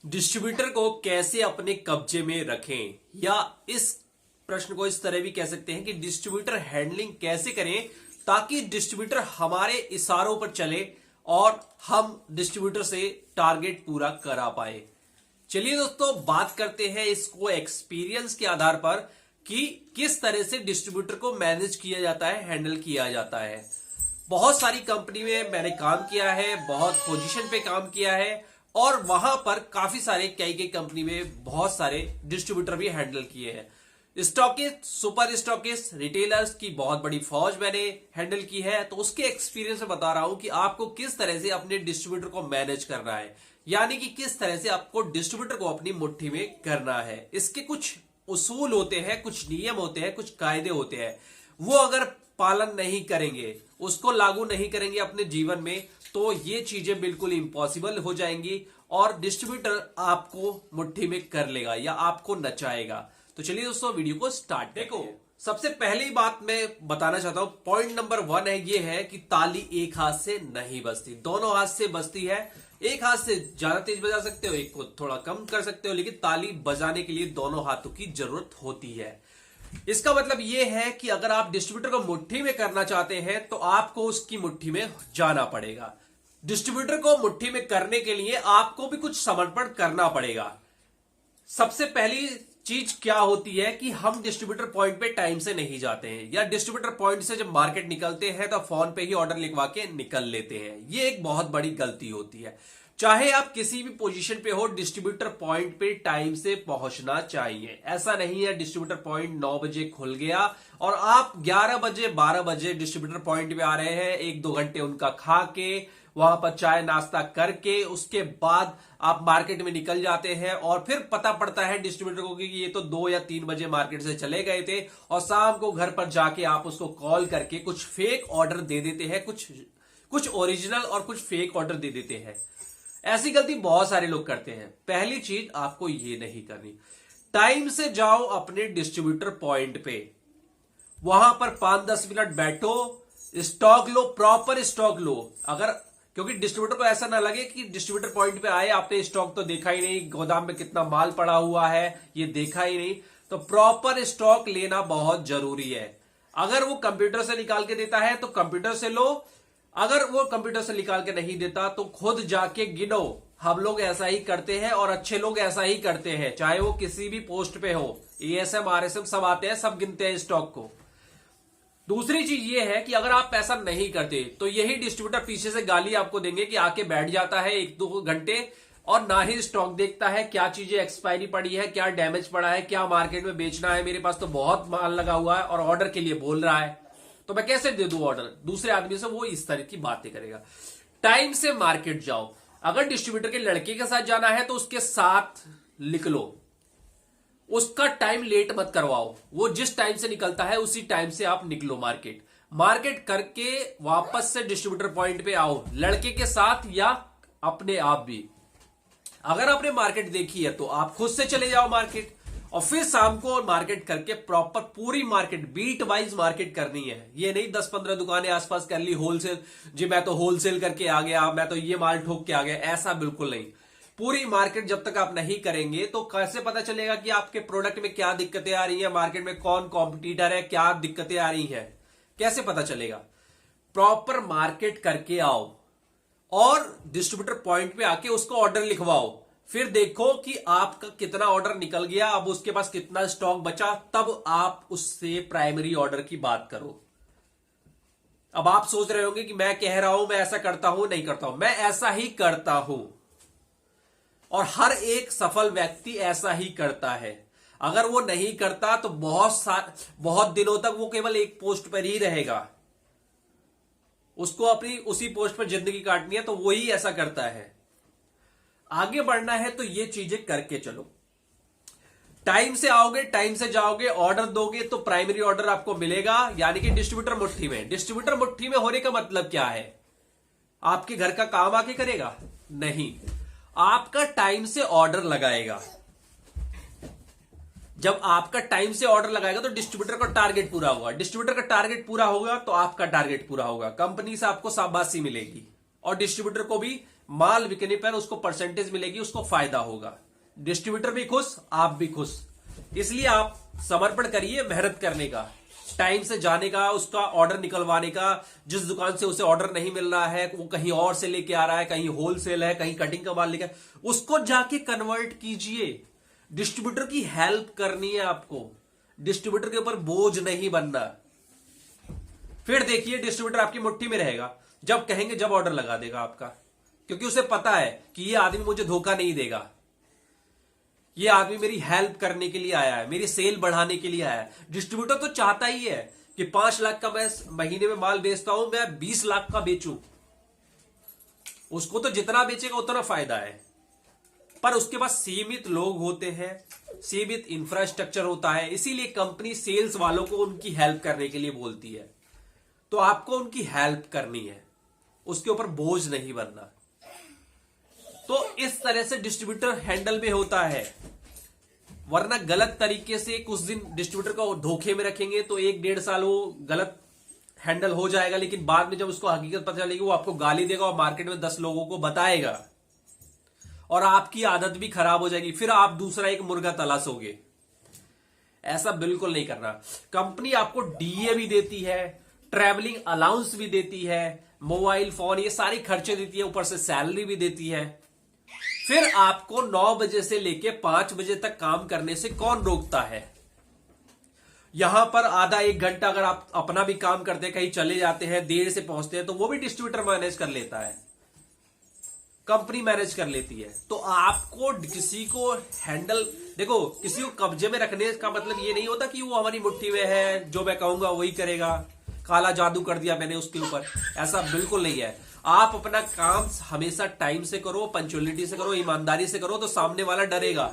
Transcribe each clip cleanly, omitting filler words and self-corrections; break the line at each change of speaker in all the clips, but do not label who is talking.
Distributor को कैसे अपने कब्जे में रखें, या इस प्रश्न को इस तरह भी कह सकते हैं कि डिस्ट्रीब्यूटर हैंडलिंग कैसे करें ताकि डिस्ट्रीब्यूटर हमारे इशारों पर चले और हम डिस्ट्रीब्यूटर से टारगेट पूरा करा पाए। चलिए दोस्तों, बात करते हैं इसको एक्सपीरियंस के आधार पर कि किस तरह से डिस्ट्रीब्यूटर को मैनेज किया जाता है, हैंडल किया जाता है। बहुत सारी कंपनी में मैंने काम किया है, बहुत पोजीशन पे काम किया है और वहां पर काफी सारे कई कंपनी में बहुत सारे डिस्ट्रीब्यूटर भी हैंडल किए हैं। स्टॉकिस्ट, सुपर स्टॉकिस्ट, रिटेलर्स की बहुत बड़ी फौज मैंने हैंडल की है। तो उसके एक्सपीरियंस से बता रहा हूं कि आपको किस तरह से अपने डिस्ट्रीब्यूटर को मैनेज करना है, यानी कि किस तरह से आपको डिस्ट्रीब्यूटर को अपनी मुट्ठी में करना है। इसके कुछ उसूल होते हैं, कुछ नियम होते हैं, कुछ कायदे होते हैं। वो अगर पालन नहीं करेंगे, उसको लागू नहीं करेंगे अपने जीवन में, तो ये चीजें बिल्कुल इम्पॉसिबल हो जाएंगी और डिस्ट्रीब्यूटर आपको मुट्ठी में कर लेगा या आपको नचाएगा। तो चलिए दोस्तों, वीडियो को स्टार्ट। देखो, सबसे पहली बात मैं बताना चाहता हूं, पॉइंट नंबर 1 है, ये है कि ताली एक हाथ से नहीं बजती, दोनों हाथ से बजती है। एक हाथ से ज्यादा तेज बजा सकते हो, एक को थोड़ा कम कर सकते हो, लेकिन ताली बजाने के लिए दोनों हाथों की जरूरत होती है। इसका मतलब यह है कि अगर आप डिस्ट्रीब्यूटर को मुट्ठी में करना चाहते हैं तो आपको उसकी मुट्ठी में जाना पड़ेगा। डिस्ट्रीब्यूटर को मुट्ठी में करने के लिए आपको भी कुछ समर्पण करना पड़ेगा। सबसे पहली चीज क्या होती है कि हम डिस्ट्रीब्यूटर पॉइंट पे टाइम से नहीं जाते हैं, या डिस्ट्रीब्यूटर पॉइंट से जब मार्केट निकलते हैं तो फोन पे ही ऑर्डर लिखवा के निकल लेते हैं। ये एक बहुत बड़ी गलती होती है। चाहे आप किसी भी पोजीशन पे हो, डिस्ट्रीब्यूटर पॉइंट पे टाइम से पहुंचना चाहिए। ऐसा नहीं है डिस्ट्रीब्यूटर पॉइंट 9 बजे खुल गया और आप 11 बजे 12 बजे डिस्ट्रीब्यूटर पॉइंट पे आ रहे हैं, 1-2 घंटे उनका खा के वहां पर चाय नाश्ता करके उसके बाद आप मार्केट में निकल जाते हैं और फिर पता पड़ता है डिस्ट्रीब्यूटर को कि ये तो 2 या 3 बजे मार्केट से चले गए थे, और शाम को घर पर जाके आप उसको कॉल करके कुछ फेक ऑर्डर दे देते हैं, कुछ ओरिजिनल और कुछ फेक ऑर्डर दे देते हैं। ऐसी गलती बहुत सारे लोग करते हैं। पहली चीज आपको ये नहीं करनी। टाइम से जाओ अपने डिस्ट्रीब्यूटर पॉइंट पे, वहां पर 5-10 मिनट बैठो, स्टॉक लो, प्रॉपर स्टॉक लो। अगर क्योंकि डिस्ट्रीब्यूटर को ऐसा ना लगे कि डिस्ट्रीब्यूटर पॉइंट पे आए, आपने स्टॉक तो देखा ही नहीं, गोदाम में कितना माल पड़ा हुआ है ये देखा ही नहीं। तो प्रॉपर स्टॉक लेना बहुत जरूरी है। अगर वो कंप्यूटर से निकाल के देता है तो कंप्यूटर से लो, अगर वो कंप्यूटर से निकाल के नहीं देता तो खुद जाके गिनो। हम लोग ऐसा ही करते हैं और अच्छे लोग ऐसा ही करते हैं, चाहे वो किसी भी पोस्ट पे हो। एएसएम आरएसएम सब आते हैं, सब गिनते हैं स्टॉक को। दूसरी चीज ये है कि अगर आप ऐसा नहीं करते तो यही डिस्ट्रीब्यूटर पीछे से गाली आपको देंगे कि आके बैठ जाता है 1-2 घंटे और ना ही स्टॉक देखता है, क्या चीजें एक्सपायरी पड़ी है, क्या डैमेज पड़ा है, क्या मार्केट में बेचना है, मेरे पास तो बहुत माल लगा हुआ है, और ऑर्डर के लिए बोल रहा है तो मैं कैसे दे दूं ऑर्डर दूसरे आदमी से। वो इस तरह की बातें करेगा। टाइम से मार्केट जाओ। अगर डिस्ट्रीब्यूटर के लड़के के साथ जाना है तो उसके साथ लिख लो, उसका टाइम लेट मत करवाओ। वो जिस टाइम से निकलता है उसी टाइम से आप निकलो मार्केट करके वापस से डिस्ट्रीब्यूटर पॉइंट पे आओ, लड़के के साथ या अपने आप भी। अगर आपने मार्केट देखी है तो आप खुद से चले जाओ मार्केट, और फिर शाम को मार्केट करके प्रॉपर पूरी मार्केट बीट वाइज मार्केट करनी है। ये नहीं 10-15 दुकानें आसपास कर ली होलसेल, जी मैं तो होलसेल करके आ गया, मैं तो ये माल ठोक के आ गया, ऐसा बिल्कुल नहीं। पूरी मार्केट जब तक आप नहीं करेंगे तो कैसे पता चलेगा कि आपके प्रोडक्ट में क्या दिक्कतें आ रही हैं, मार्केट में कौन कॉम्पिटिटर है, क्या दिक्कतें आ रही हैं, कैसे पता चलेगा। प्रॉपर मार्केट करके आओ और डिस्ट्रीब्यूटर पॉइंट पे आके उसको ऑर्डर लिखवाओ। फिर देखो कि आपका कितना ऑर्डर निकल गया, अब उसके पास कितना स्टॉक बचा, तब आप उससे प्राइमरी ऑर्डर की बात करो। अब आप सोच रहे होंगे कि मैं कह रहा हूं मैं ऐसा करता हूं, नहीं करता हूं। मैं ऐसा ही करता हूं और हर एक सफल व्यक्ति ऐसा ही करता है। अगर वो नहीं करता तो बहुत दिनों तक वो केवल एक पोस्ट पर ही रहेगा, उसको अपनी उसी पोस्ट पर जिंदगी काटनी है, तो वो ही ऐसा करता है। आगे बढ़ना है तो ये चीजें करके चलो। टाइम से आओगे, टाइम से जाओगे, ऑर्डर दोगे तो प्राइमरी ऑर्डर आपको मिलेगा, यानी कि डिस्ट्रीब्यूटर मुट्ठी में। डिस्ट्रीब्यूटर मुट्ठी में होने का मतलब क्या है? आपके घर का काम आके करेगा? नहीं, आपका टाइम से ऑर्डर लगाएगा। जब आपका टाइम से ऑर्डर लगाएगा तो डिस्ट्रीब्यूटर का टारगेट पूरा होगा, डिस्ट्रीब्यूटर का टारगेट पूरा होगा तो आपका टारगेट पूरा होगा, कंपनी से आपको शाबाशी मिलेगी और डिस्ट्रीब्यूटर को भी माल बिकने पर उसको परसेंटेज मिलेगी, उसको फायदा होगा, डिस्ट्रीब्यूटर भी खुश, आप भी खुश। इसलिए आप समर्पण करिए मेहनत करने का, टाइम से जाने का, उसका ऑर्डर निकलवाने का। जिस दुकान से उसे ऑर्डर नहीं मिल रहा है वो कहीं और से लेके आ रहा है, कहीं होलसेल है, कहीं कटिंग का माल लेके, उसको जाके कन्वर्ट कीजिए। डिस्ट्रीब्यूटर की हेल्प करनी है आपको, डिस्ट्रीब्यूटर के ऊपर बोझ नहीं बनना। फिर देखिए डिस्ट्रीब्यूटर आपकी मुट्ठी में रहेगा, जब कहेंगे जब ऑर्डर लगा देगा आपका, क्योंकि उसे पता है कि ये आदमी मुझे धोखा नहीं देगा, ये आदमी मेरी हेल्प करने के लिए आया है, मेरी सेल बढ़ाने के लिए आया है। डिस्ट्रीब्यूटर तो चाहता ही है कि 5 लाख का मैं महीने में माल बेचता हूं, मैं 20 लाख का बेचूं। उसको तो जितना बेचेगा उतना फायदा है, पर उसके पास सीमित लोग होते हैं, सीमित इंफ्रास्ट्रक्चर होता है, इसीलिए कंपनी सेल्स वालों को उनकी हेल्प करने के लिए बोलती है। तो आपको उनकी हेल्प करनी है, उसके ऊपर बोझ नहीं बनना। तो इस तरह से डिस्ट्रीब्यूटर हैंडल में होता है, वरना गलत तरीके से कुछ दिन डिस्ट्रीब्यूटर को धोखे में रखेंगे तो 1-1.5 साल वो गलत हैंडल हो जाएगा, लेकिन बाद में जब उसको हकीकत पता चलेगी वो आपको गाली देगा और मार्केट में 10 लोगों को बताएगा और आपकी आदत भी खराब हो जाएगी, फिर आप दूसरा एक मुर्गा तलाशोगे। ऐसा बिल्कुल नहीं करना। कंपनी आपको डीए भी देती है, ट्रैवलिंग अलाउंस भी देती है, मोबाइल फोन, ये सारी खर्चे देती है, ऊपर से सैलरी भी देती है। फिर आपको 9 बजे से लेके 5 बजे तक काम करने से कौन रोकता है? यहां पर आधा 1 घंटा अगर आप अपना भी काम करते हैं, कहीं चले जाते हैं, देर से पहुंचते हैं, तो वो भी डिस्ट्रीब्यूटर मैनेज कर लेता है, कंपनी मैनेज कर लेती है। तो आपको किसी को हैंडल, देखो किसी को कब्जे में रखने का मतलब ये नहीं होता कि वो हमारी मुट्ठी में है, जो मैं कहूंगा वही करेगा, काला जादू कर दिया मैंने उसके ऊपर, ऐसा बिल्कुल नहीं है। आप अपना काम हमेशा टाइम से करो, पंक्चुअलिटी से करो, ईमानदारी से करो, तो सामने वाला डरेगा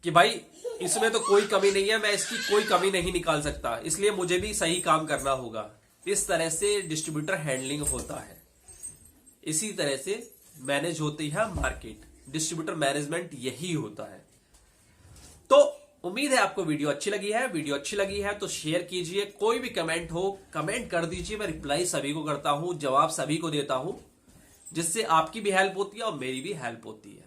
कि भाई इसमें तो कोई कमी नहीं है, मैं इसकी कोई कमी नहीं निकाल सकता, इसलिए मुझे भी सही काम करना होगा। इस तरह से डिस्ट्रीब्यूटर हैंडलिंग होता है, इसी तरह से मैनेज होती है मार्केट। डिस्ट्रीब्यूटर मैनेजमेंट यही होता है। तो उम्मीद है आपको वीडियो अच्छी लगी है। वीडियो अच्छी लगी है तो शेयर कीजिए, कोई भी कमेंट हो कमेंट कर दीजिए, मैं रिप्लाई सभी को करता हूं, जवाब सभी को देता हूं, जिससे आपकी भी हेल्प होती है और मेरी भी हेल्प होती है।